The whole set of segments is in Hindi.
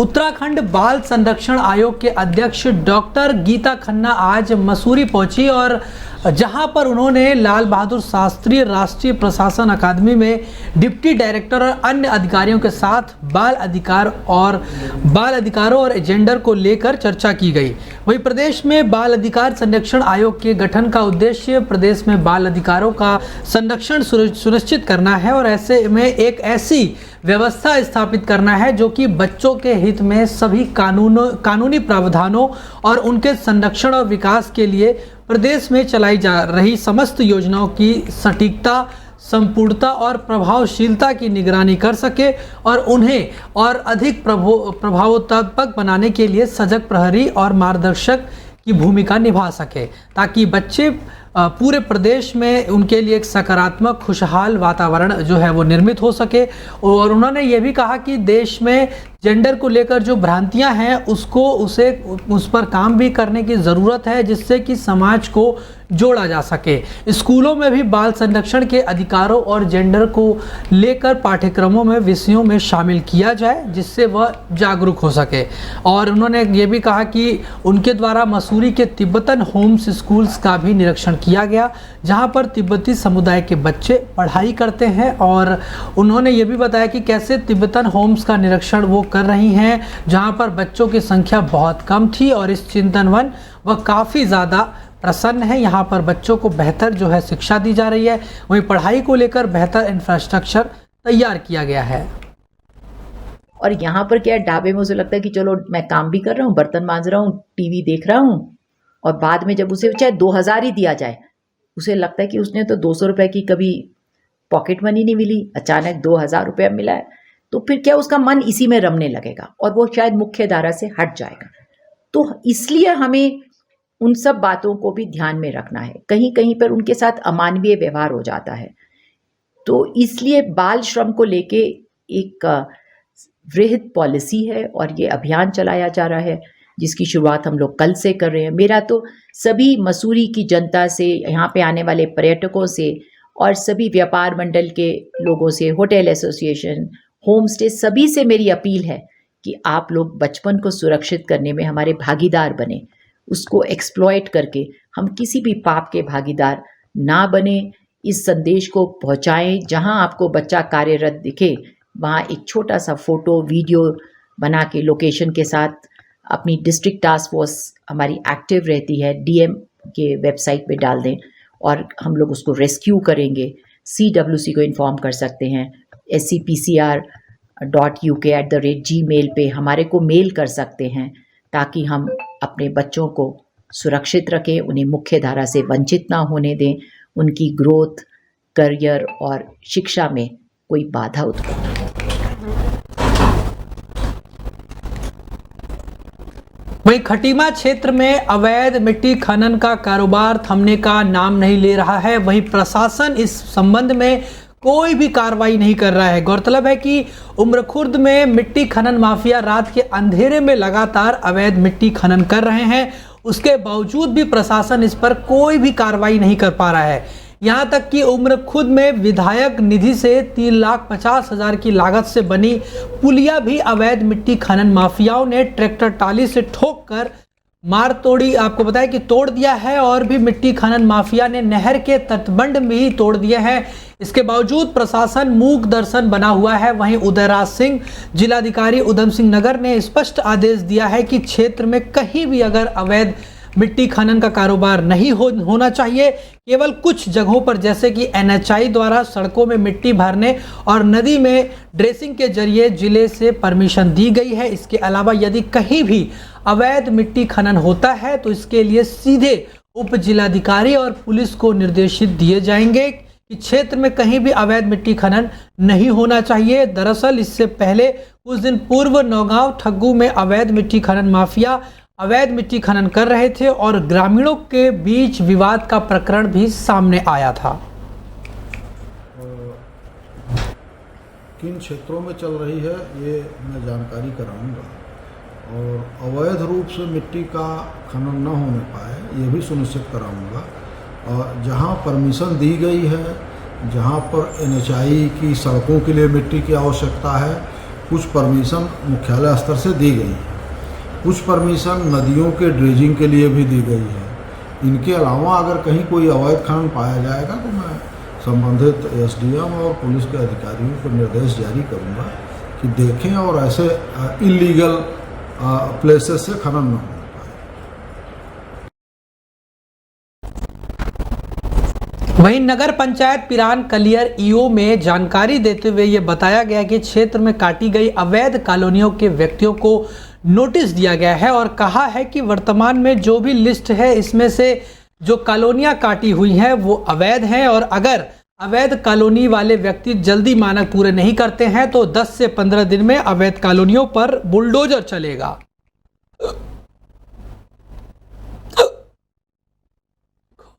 उत्तराखंड बाल संरक्षण आयोग के अध्यक्ष डॉक्टर गीता खन्ना आज मसूरी पहुंची और जहां पर उन्होंने लाल बहादुर शास्त्री राष्ट्रीय प्रशासन अकादमी में डिप्टी डायरेक्टर और अन्य अधिकारियों के साथ बाल अधिकारों और जेंडर को लेकर चर्चा की गई। वहीं प्रदेश में बाल अधिकार संरक्षण आयोग के गठन का उद्देश्य प्रदेश में बाल अधिकारों का संरक्षण सुनिश्चित करना है और ऐसे में एक ऐसी व्यवस्था स्थापित करना है जो कि बच्चों के हित में सभी कानूनी प्रावधानों और उनके संरक्षण और विकास के लिए प्रदेश में चलाई जा रही समस्त योजनाओं की सटीकता, संपूर्णता और प्रभावशीलता की निगरानी कर सके और उन्हें और अधिक प्रभावोत्पादक बनाने के लिए सजग प्रहरी और मार्गदर्शक की भूमिका निभा सके, ताकि बच्चे पूरे प्रदेश में उनके लिए एक सकारात्मक खुशहाल वातावरण जो है वो निर्मित हो सके। और उन्होंने ये भी कहा कि देश में जेंडर को लेकर जो भ्रांतियां हैं उस पर काम भी करने की ज़रूरत है, जिससे कि समाज को जोड़ा जा सके। स्कूलों में भी बाल संरक्षण के अधिकारों और जेंडर को लेकर पाठ्यक्रमों में विषयों में शामिल किया जाए, जिससे वह जागरूक हो सके। और उन्होंने ये भी कहा कि उनके द्वारा मसूरी के तिब्बतन होम्स स्कूल्स का भी निरीक्षण किया गया, जहां पर तिब्बती समुदाय के बच्चे पढ़ाई करते हैं। और उन्होंने ये भी बताया कि कैसे तिब्बतन होम्स का निरीक्षण वो कर रही हैं, जहां पर बच्चों की संख्या बहुत कम थी और इस चिंतन वन वह काफ़ी ज़्यादा प्रसन्न है। यहाँ पर बच्चों को बेहतर जो है शिक्षा दी जा रही है, वहीं पढ़ाई को लेकर बेहतर इंफ्रास्ट्रक्चर तैयार किया गया है। और यहाँ पर क्या ढाबे में उसे लगता है कि चलो मैं काम भी कर रहा हूँ, बर्तन मांज रहा हूँ, टीवी देख रहा हूँ, और बाद में जब उसे चाहे 2000 ही दिया जाए, उसे लगता है कि उसने तो 200 रुपये की कभी पॉकेट मनी नहीं मिली, अचानक 2000 रुपया मिला है, तो फिर क्या उसका मन इसी में रमने लगेगा और वो शायद मुख्य धारा से हट जाएगा। तो इसलिए हमें उन सब बातों को भी ध्यान में रखना है। कहीं कहीं पर उनके साथ अमानवीय व्यवहार हो जाता है, तो इसलिए बाल श्रम को लेके एक वृहद पॉलिसी है और ये अभियान चलाया जा रहा है, जिसकी शुरुआत हम लोग कल से कर रहे हैं। मेरा तो सभी मसूरी की जनता से, यहाँ पे आने वाले पर्यटकों से और सभी व्यापार मंडल के लोगों से, होटल एसोसिएशन, होम स्टे, सभी से मेरी अपील है कि आप लोग बचपन को सुरक्षित करने में हमारे भागीदार बने। उसको एक्सप्लॉइट करके हम किसी भी पाप के भागीदार ना बने। इस संदेश को पहुंचाएं। जहां आपको बच्चा कार्यरत दिखे वहां एक छोटा सा फोटो वीडियो बना के लोकेशन के साथ अपनी डिस्ट्रिक्ट टास्क फोर्स हमारी एक्टिव रहती है, डीएम के वेबसाइट पे डाल दें और हम लोग उसको रेस्क्यू करेंगे। CWC को इन्फॉर्म कर सकते हैं, scpcr.uk@gmail पे हमारे को मेल कर सकते हैं, ताकि हम अपने बच्चों को सुरक्षित रखें, उन्हें मुख्य धारा से वंचित ना होने दें, उनकी ग्रोथ, करियर और शिक्षा में कोई बाधा उत्पन्न। वहीं खटीमा क्षेत्र में अवैध मिट्टी खनन का कारोबार थमने का नाम नहीं ले रहा है। वहीं प्रशासन इस संबंध में कोई भी कार्रवाई नहीं कर रहा है। गौरतलब है कि उम्रखुर्द में मिट्टी खनन माफिया रात के अंधेरे में लगातार अवैध मिट्टी खनन कर रहे हैं, उसके बावजूद भी प्रशासन इस पर कोई भी कार्रवाई नहीं कर पा रहा है। यहाँ तक कि उम्रखुर्द में विधायक निधि से 3,50,000 की लागत से बनी पुलिया भी अवैध मिट्टी खनन माफियाओं ने ट्रैक्टर टाली से ठोक कर मार तोड़ी, आपको बताया कि तोड़ दिया है। और भी मिट्टी खनन माफिया ने नहर के तटबंध में ही तोड़ दिए हैं। इसके बावजूद प्रशासन मूक दर्शन बना हुआ है। वहीं उदयराज सिंह, जिलाधिकारी उधम सिंह नगर ने स्पष्ट आदेश दिया है कि क्षेत्र में कहीं भी अगर अवैध मिट्टी खनन का कारोबार नहीं होना चाहिए। केवल कुछ जगहों पर जैसे कि NHI द्वारा सड़कों में मिट्टी भरने और नदी में ड्रेसिंग के जरिए जिले से परमिशन दी गई है। इसके अलावा यदि कहीं भी अवैध मिट्टी खनन होता है तो इसके लिए सीधे उप जिलाधिकारी और पुलिस को निर्देशित दिए जाएंगे कि क्षेत्र में कहीं भी अवैध मिट्टी खनन नहीं होना चाहिए। दरअसल इससे पहले कुछ दिन पूर्व नौगांव ठग्गू में अवैध मिट्टी खनन माफिया अवैध मिट्टी खनन कर रहे थे और ग्रामीणों के बीच विवाद का प्रकरण भी सामने आया था। किन क्षेत्रों में चल रही है ये मैं जानकारी कराऊंगा और अवैध रूप से मिट्टी का खनन न होने पाए ये भी सुनिश्चित कराऊंगा। और जहां परमिशन दी गई है, जहां पर NHI की सड़कों के लिए मिट्टी की आवश्यकता है, कुछ परमिशन मुख्यालय स्तर से दी गई है, कुछ परमिशन नदियों के ड्रेजिंग के लिए भी दी गई है। इनके अलावा अगर कहीं कोई अवैध खनन पाया जाएगा तो मैं संबंधित एसडीएम और पुलिस के अधिकारियों को निर्देश जारी करूंगा कि देखें और ऐसे इलीगल प्लेसेस से खनन न हो। वहीं नगर पंचायत पिरान कलियर ईओ में जानकारी देते हुए ये बताया गया कि क्षेत्र में काटी गई अवैध कॉलोनियों के व्यक्तियों को नोटिस दिया गया है और कहा है कि वर्तमान में जो भी लिस्ट है इसमें से जो कॉलोनियां काटी हुई हैं वो अवैध हैं और अगर अवैध कॉलोनी वाले व्यक्ति जल्दी मानक पूरे नहीं करते हैं तो 10 से 15 दिन में अवैध कॉलोनियों पर बुलडोजर चलेगा।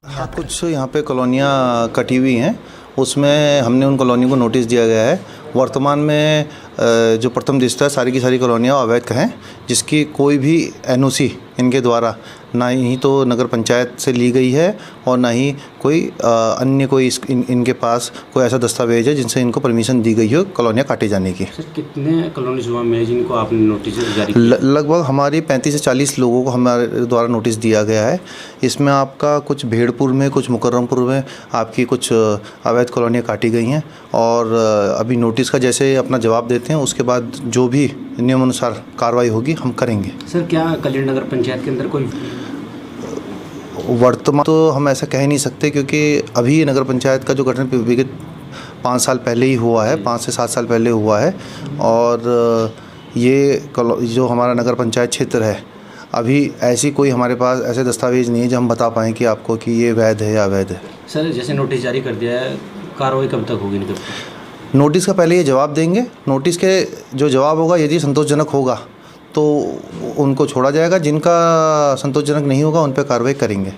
हाँ, कुछ यहाँ पे कॉलोनियाँ कटी हुई हैं, उसमें हमने उन कॉलोनियों को नोटिस दिया गया है। वर्तमान में जो प्रथम दृष्टया सारी की सारी कॉलोनियाँ अवैध हैं, जिसकी कोई भी एनओसी इनके द्वारा ना ही तो नगर पंचायत से ली गई है और ना ही कोई अन्य कोई इनके पास कोई ऐसा दस्तावेज है जिनसे इनको परमिशन दी गई हो कॉलोनियाँ काटे जाने की। सर, कितने कॉलोनी हुआ में जिनको आपने नोटिस जारी किया? लगभग हमारी 35 से 40 लोगों को हमारे द्वारा नोटिस दिया गया है। इसमें आपका कुछ भेड़पुर में, कुछ मुकर्रमपुर में आपकी कुछ अवैध कॉलोनियाँ काटी गई हैं और अभी नोटिस का जैसे अपना जवाब देते हैं उसके बाद जो भी नियमानुसार कार्रवाई होगी हम करेंगे। सर, क्या कलियर नगर पंचायत के अंदर कोई वर्तमान तो हम ऐसा कह नहीं सकते क्योंकि अभी नगर पंचायत का जो गठन विगत 5 साल पहले ही हुआ है, 5 से 7 साल पहले हुआ है और ये जो हमारा नगर पंचायत क्षेत्र है अभी ऐसी कोई हमारे पास ऐसे दस्तावेज नहीं है जो हम बता पाएँ कि आपको कि ये वैध है या अवैध है। सर, जैसे नोटिस जारी कर दिया है, कार्रवाई कब तक होगी इनके ऊपर? नोटिस का पहले ये जवाब देंगे, नोटिस के जो जवाब होगा यदि संतोषजनक होगा तो उनको छोड़ा जाएगा, जिनका संतोषजनक नहीं होगा उन पर कार्रवाई करेंगे।